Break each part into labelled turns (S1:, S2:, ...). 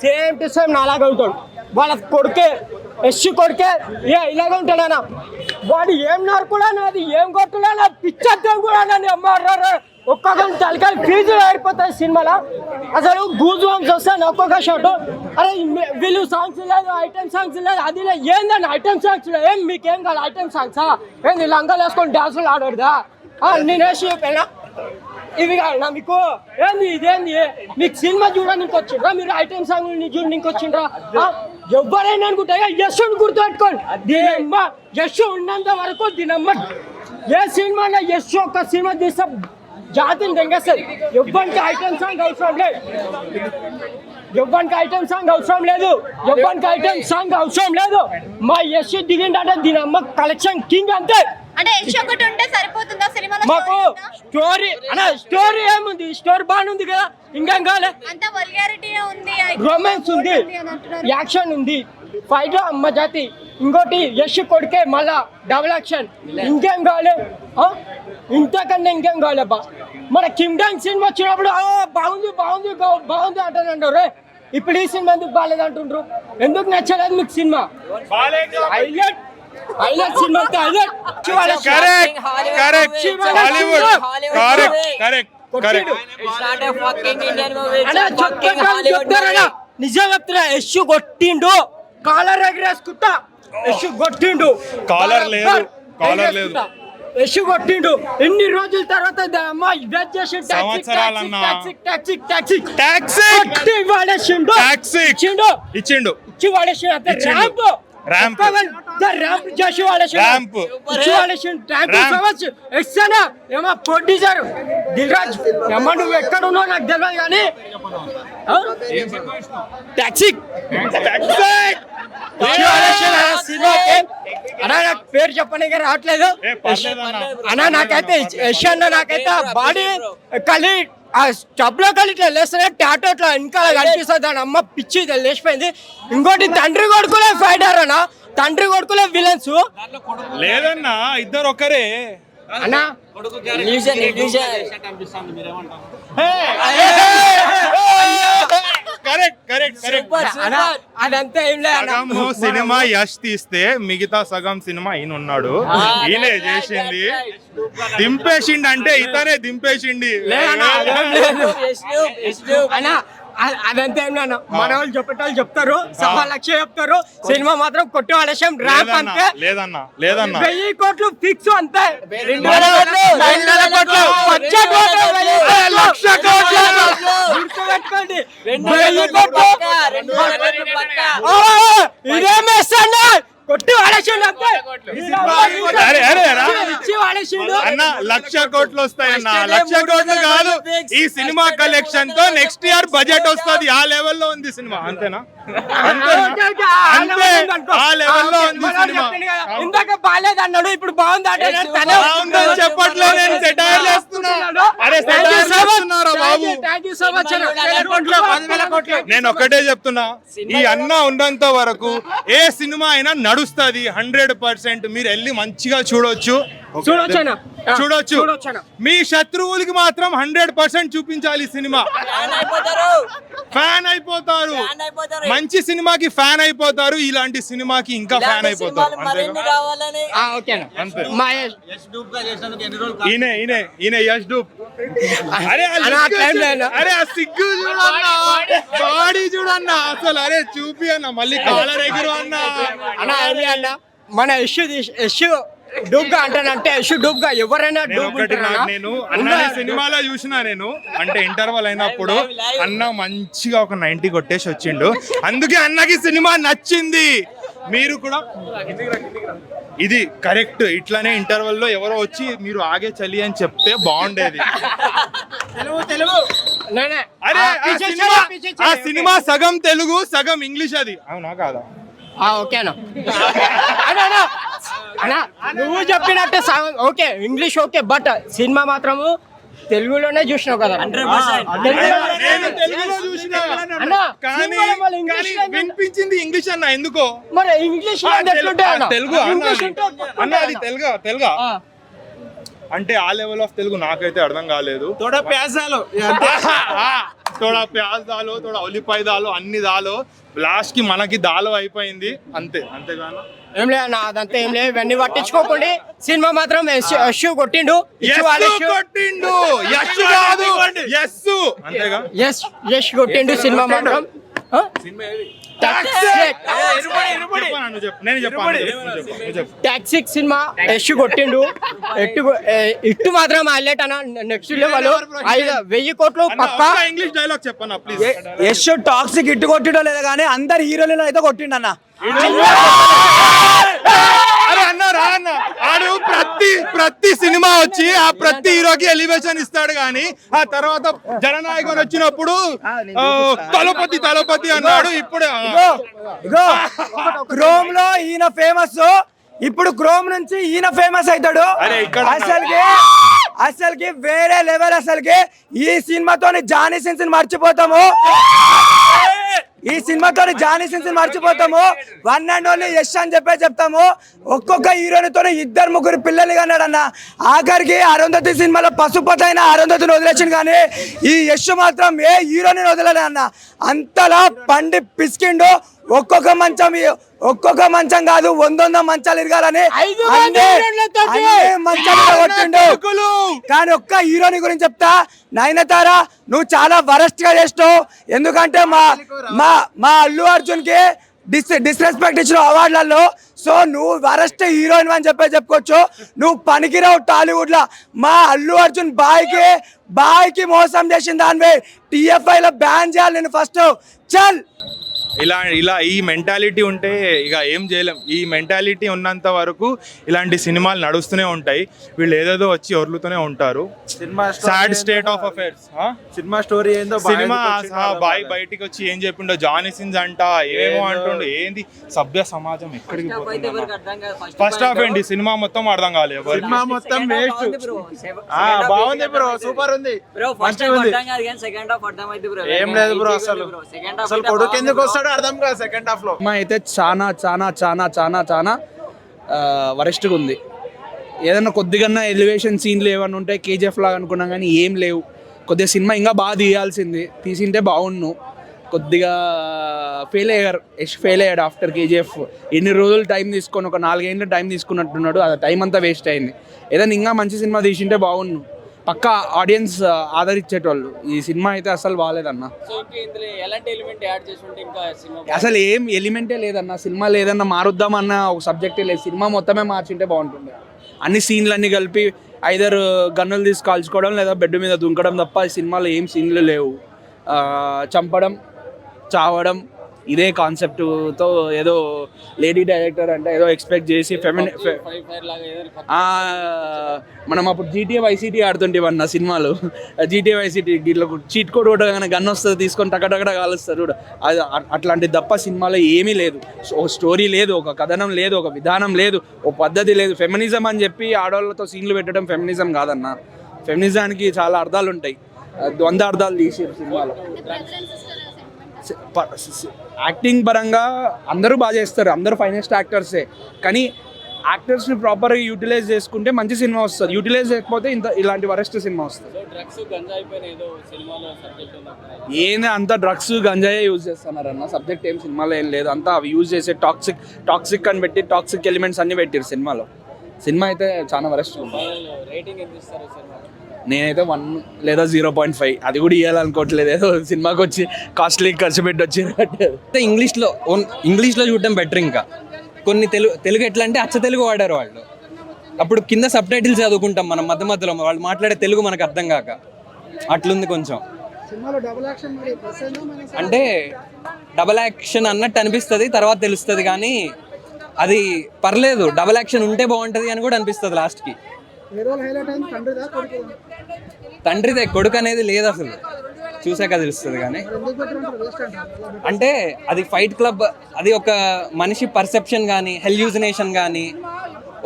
S1: Same to same నాలాగా ఉంటాడు. వాళ్ళ కొడుకే కొడుకే ఇలాగే ఉంటాడనా. వాడు ఏం నరుకుడా, అది ఏం కొట్టుడా, పిచ్చత్తం కూడా అమ్మారు. ఒక్కొక్కరు తలకాయ ఫీజులు ఆడిపోతాయి సినిమాలో. అసలు గూజ్ బాంబ్స్ వస్తాను ఒక్కొక్క షాట్. అరే వీళ్ళు సాంగ్స్ లేదు, ఐటమ్ సాంగ్స్ లేదు, అది లేదు. ఏందండి ఐటమ్ సాంగ్స్ ఏం మీకేం కాదు? ఐటమ్ సాంగ్సా ఏంది? లంగాలు వేసుకొని డాన్సులు ఆడదా? నేను వేసి చెప్పానా ఇవి కాదు మీకు? ఏంది ఇదేంది? మీకు సినిమా చూడడానికి వచ్చిండ్రా మీరు? ఐటమ్ సాంగ్ చూడడానికి వచ్చిండ్రా? ఎవరైనా అనుకుంటా యశ్ గుర్తుపెట్టుకోండి. దీనమ్మ యశ్ ఉన్నంత వరకు దీనమ్మ ఏ సినిమా యశ్ ఒక్క సినిమా తీస్తే జాతిని తెంగేస్తుంది. ఎవ్వరికి ఐటమ్ సాంగ్ అవసరం లేదు, ఎవ్వరికి ఐటమ్ సాంగ్ అవసరం లేదు, ఎవ్వరికి ఐటమ్ సాంగ్ అవసరం లేదు. మా యశ్ దిగిందంటే దీనమ్మ కలెక్షన్ కింగ్ అంతే.
S2: అంటే యశ్ ఒకటి ఉంటే సరిపోతుందా సినిమాలో?
S1: మాకు స్టోరీ ఏముంది? స్టోరీ బాగుంది కదా, ఇంకేం కావాలి?
S2: అంత వల్గారిటీ ఉంది,
S1: రొమాన్స్ ఉంది, యాక్షన్ ఉంది, ఫైట్ అమ్మ జాతి. ఇంకోటి యశ్ కొడుకే మళ్ళా డబుల్ యాక్షన్. ఇంకేం కావాలి? ఇంతకన్నా ఇంకేం కావాలబ్బా? మన కిమ్ డాంగ్ సినిమా వచ్చినప్పుడు బాగుంది బాగుంది బాగుంది అంటారు. రే ఇప్పుడు ఈ సినిమా ఎందుకు బాగాలేదు అంటుండ్రు? ఎందుకు నచ్చలేదు మీకు సినిమా? హైలైట్ సినిమా నిజం చెప్తున్నా. యశ్ కొట్టిండు, కాలర్ ఎగరేసుకుంటా. యశ్ కొట్టిండు,
S3: కాలర్ లేదు, కాలర్ లేదు.
S1: యశ్ కొట్టిండు. ఎన్ని రోజుల తర్వాత
S3: ఇచ్చిండు.
S1: ప్రొడ్యూసర్ దిల్ రాజ్ ఏమో నువ్వు ఎక్కడ ఉన్నావు నాకు తెలియదు కానీ నాకు పేరు చెప్పడానికి రావట్లేదు అన్నా. నాకైతే యశ్ అన్న నాకైతే బాడీ కలి స్టబ్లో కలిగి ఇట్లా లేస్తే టాటో ఇట్లా ఇంకా కనిపిస్తుంది. దాని అమ్మ పిచ్చి లేచిపోయింది. ఇంకోటి తండ్రి కొడుకులే ఫైటర్ అన్న, తండ్రి కొడుకులే విలన్స్
S3: లేదన్నా, ఇద్దరు ఒకరే
S1: అన్నా. అదంతా ఏం లేదు.
S3: సినిమా యశ్ తీస్తే మిగతా సగం సినిమా ఈయన ఉన్నాడు, ఈయనే చేసింది. దింపేసిండి అంటే ఇతనే దింపేసిండి.
S1: అన్నా అదంతా ఏం లేదు. మన వాళ్ళు చెప్పేటోళ్ళు చెప్తారు, 1,00,000 చెప్తారు. సినిమా మాత్రం కొట్టి వాళ్ళేసాం. ర్యాంప్ అంతే.
S3: లేదన్నా లేదన్నా,
S1: 1000 కోట్లు ఫిక్స్ అంతే.
S3: 1,00,000 కోట్లు
S1: గుర్తుపెట్టుకోండి. ఇదేమేస్తాను కొట్టి వాడేసిండు అంతే.
S3: అన్న 1,00,000 కోట్లు వస్తాయన్న. 1,00,000 కోట్లు కాదు, ఈ సినిమా కలెక్షన్ తో నెక్స్ట్ ఇయర్ బడ్జెట్ వస్తుంది. ఆ లెవెల్లో ఉంది సినిమా. అంతేనా?
S1: ఇందాక బాగాలేదు అన్నాడు, ఇప్పుడు బాగుంది
S3: అంటే చెప్పట్లేదు. నేను సెటైర్ చేస్తున్నాను. నేను ఒకటే చెప్తున్నా, ఈ అన్న ఉన్నంత వరకు ఏ సినిమా అయినా నడుస్తుంది 100%. మీరు వెళ్ళి మంచిగా చూడొచ్చు. మీ శత్రువులకి మాత్రం 100% చూపించాలి. సినిమా ఫ్యాన్ అయిపోతారు, మంచి సినిమాకి ఫ్యాన్ అయిపోతారు, ఇలాంటి సినిమాకి ఇంకా ఫ్యాన్ అయిపోతారు. ఈయన యశ్ డూప్. అరే ఆ సిగ్గు చూడన్నా, బాడీ చూడన్నా అసలు. అరే చూపి అన్న, మళ్ళీ కాలర్ ఎగురు అన్న. మన యశ్ డూబ్ గా అంటానంటే యశ్ డూబ్ గా ఎవరైనా నేను అన్న సినిమాలో చూసినా. నేను అంటే ఇంటర్వల్ అయినప్పుడు అన్న మంచిగా ఒక 90 కొట్టేసి వచ్చిండు. అందుకే అన్నకి సినిమా నచ్చింది. మీరు కూడా ఇది కరెక్ట్. ఇట్లానే ఇంటర్వెల్ లో ఎవరో వచ్చి మీరు ఆగే చలి అని చెప్తే బాగుండేది. అరే ఆ సినిమా సగం తెలుగు సగం ఇంగ్లీష్. అది అవునా కాదా?
S1: ఓకేనా అన్నా, నువ్వు చెప్పినట్టే okay, English okay, but cinema మాత్రము తెలుగులోనే చూసినావు కదా.
S3: వినిపించింది ఇంగ్లీష్ అన్న. ఎందుకో
S1: మరి ఇంగ్లీష్
S3: తెలుగు అన్న, అది తెలుగు అంటే ఆ లెవెల్ ఆఫ్ తెలుగు నాకైతే అర్థం కాలేదు. తోడా ప్యాజ్ దాలో తోడా ఉల్లిపాయ దాలో అన్ని దాలో లాస్ట్ కి మనకి దాలో అయిపోయింది అంతేగాను
S1: ఏం లేదు అన్న, అదంతా ఏం లేదు, ఇవన్నీ పట్టించుకోకండి. సినిమా మాత్రం యశ్ కొట్టిండు,
S3: కొట్టిండు యశ్ కాదు అంతేగా
S1: యశ్ కొట్టిండు సినిమా మాత్రం. టాక్సిక్ సినిమా యశ్ కొట్టిండు, ఇట్టు మాత్రం హైలైట్ అన్న, నెక్స్ట్ లెవెల్. 1000 కోట్లు పక్కా.
S3: ఇంగ్లీష్ డైలాగ్ చెప్పన్నా ప్లీజ్.
S4: యశ్ టాక్సిక్ ఇట్టు కొట్టిడో లేదా కానీ అందరు హీరోలలో అయితే కొట్టిండు అన్న.
S3: అరే అన్న రా అన్న, ఆడు ప్రతి సినిమా వచ్చి ఆ ప్రతి హీరోకి ఎలివేషన్ ఇస్తాడు కానీ ఆ తర్వాత జననాయకుడు వచ్చినప్పుడు తలపతి అన్నాడు. ఇప్పుడు
S4: క్రోమ్ లో ఈయన ఫేమస్, ఇప్పుడు క్రోమ్ నుంచి ఈయన ఫేమస్ అవుతాడు. అసలుకి వేరే లెవెల్. అసలుకి ఈ సినిమాతో జానీ సిన్స్ మర్చిపోతాము. ఈ సినిమాతో జానీ సిన్స్ మర్చిపోతాము. వన్ అండ్ ఓన్లీ యశ్ అని చెప్తాము. ఒక్కొక్క హీరోనితో 2-3 పిల్లలు కన్నాడు అన్న. ఆఖరికి అరుంధతి సినిమాలో పసుపతి అయిన అరుంధతిని వదిలేసింది కానీ ఈ యశ్ మాత్రం ఏ హీరోని వదలలే అన్న. అంతలా పండి పిసికిండు. ఒక్కొక్క మంచం కాదు 100 మంచాలు ఇరగాలని మంచాలు కొట్టిండు. కానీ ఒక్క హీరోని గురించి చెప్తా, నయనతార నువ్వు చాలా వరస్ట్ గా చేస్తావు. ఎందుకంటే మా అల్లు అర్జున్ కి డిస్రెస్పెక్ట్ ఇచ్చిన అవార్డులలో. సో నువ్వు వరస్ట్ హీరోయిన్ అని చెప్పుకోవచ్చు. నువ్వు పనికిరావు టాలీవుడ్ లో. మా అల్లు అర్జున్ బాయ్కి మోసం చేసిన దానివే TFI లో బ్యాన్ చేయాలి నేను ఫస్ట్. చల్
S3: ఇలా ఈ మెంటాలిటీ ఉంటే ఇక ఏం చేయలేం. ఈ మెంటాలిటీ ఉన్నంత వరకు ఇలాంటి సినిమాలు నడుస్తూనే ఉంటాయి. వీళ్ళు ఏదేదో వచ్చి ఒర్లుతూనే ఉంటారు. Sad state of affairs.
S4: Cinema story ఏందో,
S3: సినిమా బాయ్ బయటికి వచ్చి ఏం చెప్పిండో, జానీ సిన్స్ అంట ఏమేమో అంటుండు. ఏంది సభ్య సమాజం ఎక్కడికి పోతుంది? ఫస్ట్ హాఫ్ ఏంటి, సినిమా మొత్తం అర్థం కాలేదు.
S4: సినిమా మొత్తం బాగుంది బ్రో, సూపర్ ఉంది. ఏం లేదు బ్రో, అసలు కొడుకు ఎందుకు వస్తాడు అర్థం కాదు సెకండ్ హాఫ్ లో.
S5: సినిమా అయితే చాలా వరెస్ట్గా ఉంది. ఏదన్నా కొద్దిగా ఎలివేషన్ సీన్లు ఏమన్నా ఉంటే KGF లాగా అనుకున్నాం కానీ ఏం లేవు. కొద్దిగా సినిమా ఇంకా బాగా తీసింటే బాగుండు. కొద్దిగా ఫెయిల్ అయ్యాడు ఆఫ్టర్ KGF. ఎన్ని రోజులు టైం తీసుకొని, ఒక 4 ఏళ్ళు టైం తీసుకున్నట్టున్నాడు. అది టైం అంతా వేస్ట్ అయింది. ఏదైనా ఇంకా మంచి సినిమా తీసింటే బాగుండు. పక్కా ఆడియన్స్ ఆదరించేటోళ్ళు. ఈ సినిమా అయితే అసలు బాగాలేదన్న. అసలు ఏం ఎలిమెంటే లేదన్న. సినిమా లేదన్నా మారుద్దామన్న ఒక సబ్జెక్టే లేదు. సినిమా మొత్తమే మార్చింటే బాగుంటుండే. అన్ని సీన్లు అన్నీ కలిపి ఐదర్ గన్నులు తీసి కాల్చుకోవడం లేదా బెడ్ మీద దుంకడం తప్ప ఈ సినిమాలో ఏం సీన్లు లేవు. చంపడం, చావడం, ఇదే కాన్సెప్ట్తో ఏదో లేడీ డైరెక్టర్ అంటే ఏదో ఎక్స్పెక్ట్ చేసి మనం అప్పుడు GTA Vice City ఆడుతుంటేవన్న సినిమాలు. GTA Vice City ఇట్లా చీట్ కోడ్ కొట్టగానే గన్ వస్తుంది తీసుకొని టకటకట కాలుస్తారు చూడ. అది అట్లాంటిది తప్ప సినిమాలో ఏమీ లేదు. ఒక స్టోరీ లేదు, ఒక కథనం లేదు, ఒక విధానం లేదు, ఒక పద్ధతి లేదు. ఫెమినిజం అని చెప్పి ఆడవాళ్ళతో సీన్లు పెట్టడం ఫెమినిజం కాదన్న. ఫెమినిజానికి చాలా అర్థాలు ఉంటాయి. 100 అర్థాలు తీసారు సినిమాలో. యాక్టింగ్ పరంగా అందరూ బాగా చేస్తారు, అందరూ ఫైనెస్ట్ యాక్టర్సే. కానీ యాక్టర్స్ని ప్రాపర్గా యూటిలైజ్ చేసుకుంటే మంచి సినిమా వస్తుంది. యూటిలైజ్ చేయకపోతే ఇలాంటి వరెస్ట్ సినిమా వస్తుంది. ఏంది అంత డ్రగ్స్ గంజాయే యూజ్ చేస్తున్నారన్న. సబ్జెక్ట్ ఏం సినిమాలో ఏం లేదు. అంతా అవి యూజ్ చేసే టాక్సిక్ అని పెట్టి టాక్సిక్ ఎలిమెంట్స్ అన్ని పెట్టారు సినిమాలో. సినిమా అయితే చాలా వరెస్ట్ ఉంది. నేనైతే 1 లేదా 0.5 అది కూడా ఇవ్వాలనుకోవట్లేదు. ఏదో సినిమాకి వచ్చి కాస్ట్లీ ఖర్చు పెట్టి వచ్చి
S6: ఇంగ్లీష్లో చూడటం బెటర్. ఇంకా కొన్ని తెలుగు ఎట్లా అంటే అచ్చ తెలుగు వాడారు వాళ్ళు. అప్పుడు కింద సబ్ టైటిల్స్ చదువుకుంటాం మనం మధ్యలో వాళ్ళు మాట్లాడే తెలుగు మనకు అర్థం కాక. అట్లుంది కొంచెం. అంటే డబల్ యాక్షన్ అన్నట్టు అనిపిస్తుంది, తర్వాత తెలుస్తుంది. కానీ అది పర్లేదు, డబల్ యాక్షన్ ఉంటే బాగుంటుంది అని కూడా అనిపిస్తుంది లాస్ట్కి. తండ్రిదే, కొడుకు అనేది లేదు అసలు. చూసాక తెలుస్తుంది. కానీ అంటే అది ఫైట్ క్లబ్, అది ఒక మనిషి పర్సెప్షన్ కానీ హెల్యూసినేషన్ కానీ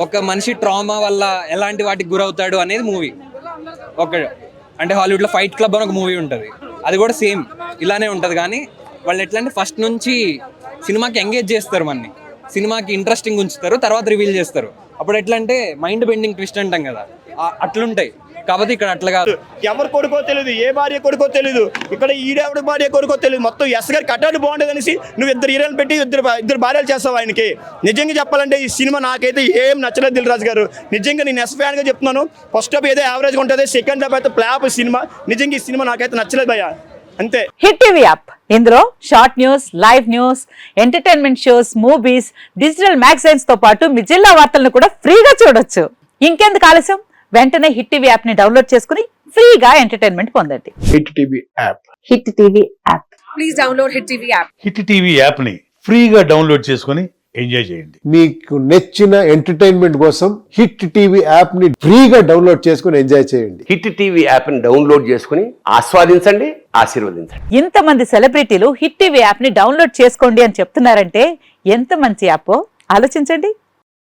S6: ఒక మనిషి ట్రామా వల్ల ఎలాంటి వాటికి గురవుతాడు అనేది మూవీ. అంటే హాలీవుడ్లో ఫైట్ క్లబ్ అని ఒక మూవీ ఉంటుంది, అది కూడా సేమ్ ఇలానే ఉంటుంది. కానీ వాళ్ళు ఎట్లా అంటే ఫస్ట్ నుంచి సినిమాకి ఎంగేజ్ చేస్తారు, మనని సినిమాకి ఇంట్రెస్టింగ్ ఉంచుతారు, తర్వాత రివీల్ చేస్తారు. అప్పుడు ఎట్లా అంటే మైండ్ బెండింగ్ ట్విస్ట్ అంటాం కదా, అట్లుంటాయి. కాకపోతే ఇక్కడ అట్లా కాదు.
S7: ఎవరు కొడుకో తెలియదు, ఏ భార్య కొడుకో తెలియదు, ఇక్కడ ఈడెవడి భార్య కొడుకో తెలియదు. మొత్తం ఎస్ గారు కట్టాడు బాగుండేది అనేసి నువ్వు ఇద్దరు హీరోలు పెట్టి ఇద్దరు భార్యలు చేస్తావు ఆయనకి. నిజంగా చెప్పాలంటే ఈ సినిమా నాకైతే ఏం నచ్చలేదు దిల్ రాజు గారు. నిజంగా నేను ఎస్ ఫ్యాన్గా చెప్తున్నాను. ఫస్ట్ హాఫ్ ఏదో యావరేజ్గా ఉంటుంది, సెకండ్ హాఫ్ అయితే ఫ్లాప్ సినిమా. నిజంగా ఈ సినిమా నాకైతే నచ్చలేదు భయ్యా, అంతే.
S8: హిట్ టీవీ యాప్ ఇందులో short news, live news, entertainment shows, movies, digital magazines తో పాటు మీ జిల్లా వార్తలను కూడా ఫ్రీగా చూడొచ్చు. ఇంకెందుకు ఆలస్యం, వెంటనే హిట్ టీవీ యాప్ ని డౌన్లోడ్ చేసుకుని ఫ్రీగా ఎంటర్టైన్మెంట్ పొందండి.
S9: Hit TV app.
S8: Hit TV app please download hit TV app.
S9: Hit TV app ని ఫ్రీగా డౌన్లోడ్ చేసుకొని ఎంజాయ్ చేయండి. మీకు నచ్చిన ఎంటర్టైన్మెంట్ కోసం హిట్ టీవీ యాప్ ని ఫ్రీగా డౌన్లోడ్ చేసుకొని ఎంజాయ్ చేయండి.
S10: హిట్ టీవీ యాప్ ని డౌన్లోడ్ చేసుకుని ఆస్వాదించండి, ఆశీర్వదించండి.
S8: ఇంతమంది సెలబ్రిటీలు హిట్ టీవీ యాప్ ని డౌన్లోడ్ చేసుకోండి అని చెప్తున్నారంటే ఎంత మంచి యాప్ ఆలోచించండి.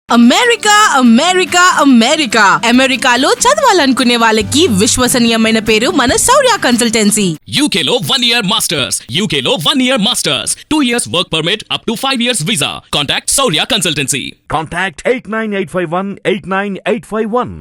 S11: అమెరికా అమెరికా అమెరికా అమెరికాలో చదవాలనుకునే వాళ్ళకి విశ్వసనీయమైన పేరు మన శౌర్య కన్సల్టెన్సీ.
S12: UK లో 1 year masters, UK లో 1 year masters, 2 years work permit up to 5 years visa. Contact Saurya Consultancy.
S13: Contact 89851 89851.